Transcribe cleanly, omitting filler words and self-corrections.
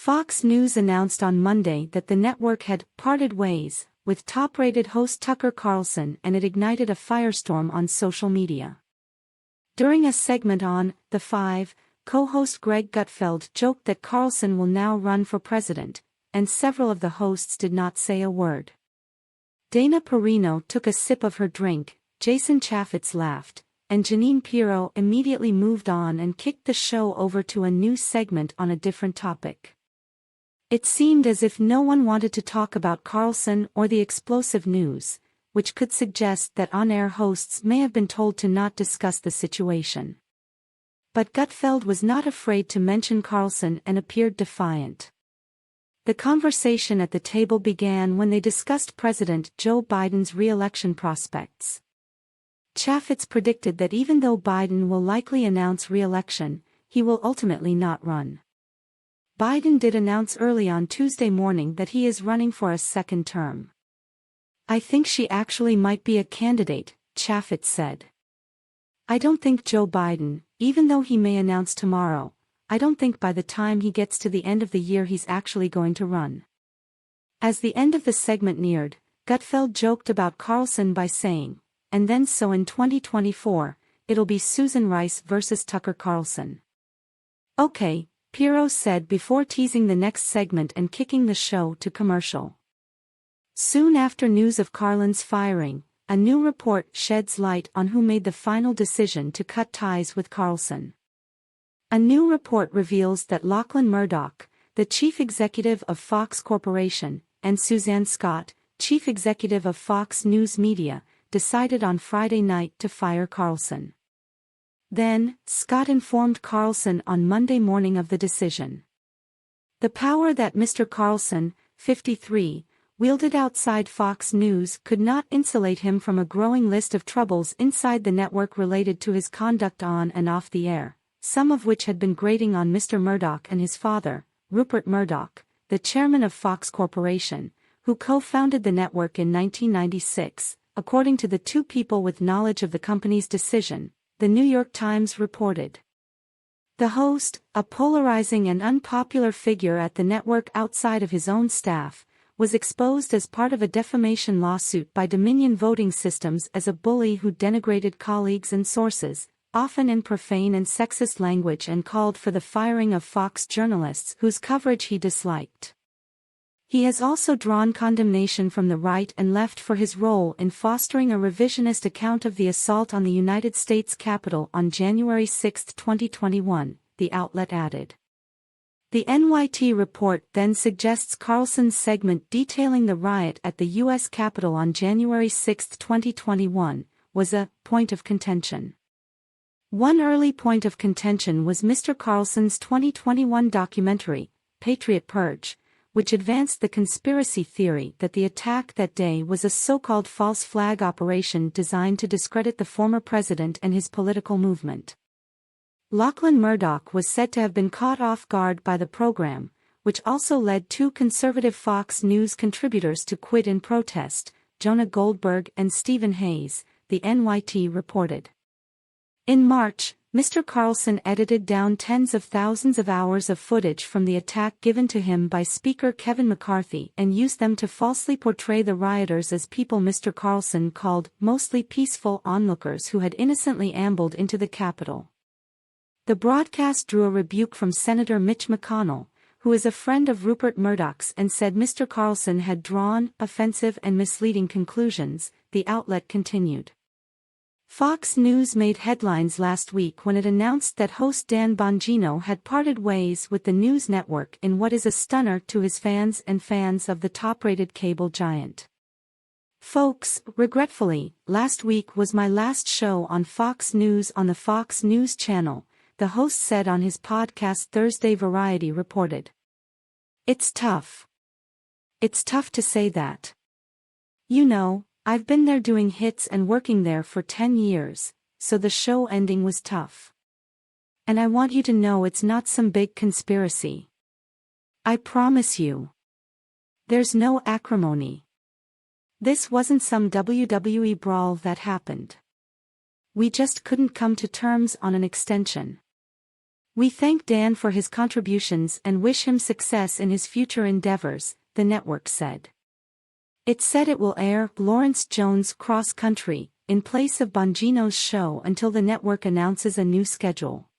Fox News announced on Monday that the network had parted ways with top-rated host Tucker Carlson, and it ignited a firestorm on social media. During a segment on The Five, co-host Greg Gutfeld joked that Carlson will now run for president, and several of the hosts did not say a word. Dana Perino took a sip of her drink, Jason Chaffetz laughed, and Jeanine Pirro immediately moved on and kicked the show over to a new segment on a different topic. It seemed as if no one wanted to talk about Carlson or the explosive news, which could suggest that on-air hosts may have been told to not discuss the situation. But Gutfeld was not afraid to mention Carlson and appeared defiant. The conversation at the table began when they discussed President Joe Biden's re-election prospects. Chaffetz predicted that even though Biden will likely announce re-election, he will ultimately not run. Biden did announce early on Tuesday morning that he is running for a second term. "I think she actually might be a candidate," Chaffetz said. "I don't think Joe Biden, even though he may announce tomorrow, I don't think by the time he gets to the end of the year he's actually going to run." As the end of the segment neared, Gutfeld joked about Carlson by saying, "And then so in 2024, it'll be Susan Rice versus Tucker Carlson." "Okay," Pirro said before teasing the next segment and kicking the show to commercial. Soon after news of Carlson's firing, a new report sheds light on who made the final decision to cut ties with Carlson. A new report reveals that Lachlan Murdoch, the chief executive of Fox Corporation, and Suzanne Scott, chief executive of Fox News Media, decided on Friday night to fire Carlson. Then, Scott informed Carlson on Monday morning of the decision. The power that Mr. Carlson, 53, wielded outside Fox News could not insulate him from a growing list of troubles inside the network related to his conduct on and off the air, some of which had been grating on Mr. Murdoch and his father, Rupert Murdoch, the chairman of Fox Corporation, who co-founded the network in 1996, according to the two people with knowledge of the company's decision, The New York Times reported. The host, a polarizing and unpopular figure at the network outside of his own staff, was exposed as part of a defamation lawsuit by Dominion Voting Systems as a bully who denigrated colleagues and sources, often in profane and sexist language, and called for the firing of Fox journalists whose coverage he disliked. He has also drawn condemnation from the right and left for his role in fostering a revisionist account of the assault on the United States Capitol on January 6, 2021, the outlet added. The NYT report then suggests Carlson's segment detailing the riot at the U.S. Capitol on January 6, 2021, was a point of contention. One early point of contention was Mr. Carlson's 2021 documentary, Patriot Purge, which advanced the conspiracy theory that the attack that day was a so-called false flag operation designed to discredit the former president and his political movement. Lachlan Murdoch was said to have been caught off guard by the program, which also led two conservative Fox News contributors to quit in protest, Jonah Goldberg and Stephen Hayes, the NYT reported. In March, Mr. Carlson edited down tens of thousands of hours of footage from the attack given to him by Speaker Kevin McCarthy and used them to falsely portray the rioters as people Mr. Carlson called mostly peaceful onlookers who had innocently ambled into the Capitol. The broadcast drew a rebuke from Senator Mitch McConnell, who is a friend of Rupert Murdoch's, and said Mr. Carlson had drawn offensive and misleading conclusions, the outlet continued. Fox News made headlines last week when it announced that host Dan Bongino had parted ways with the news network in what is a stunner to his fans and fans of the top-rated cable giant. "Folks, regretfully, last week was my last show on Fox News on the Fox News channel," the host said on his podcast Thursday. Variety reported. "It's tough. It's tough to say that. You know, I've been there doing hits and working there for 10 years, so the show ending was tough. And I want you to know it's not some big conspiracy. I promise you. There's no acrimony. This wasn't some WWE brawl that happened. We just couldn't come to terms on an extension. "We thank Dan for his contributions and wish him success in his future endeavors," the network said. It said it will air Lawrence Jones Cross Country in place of Bongino's show until the network announces a new schedule.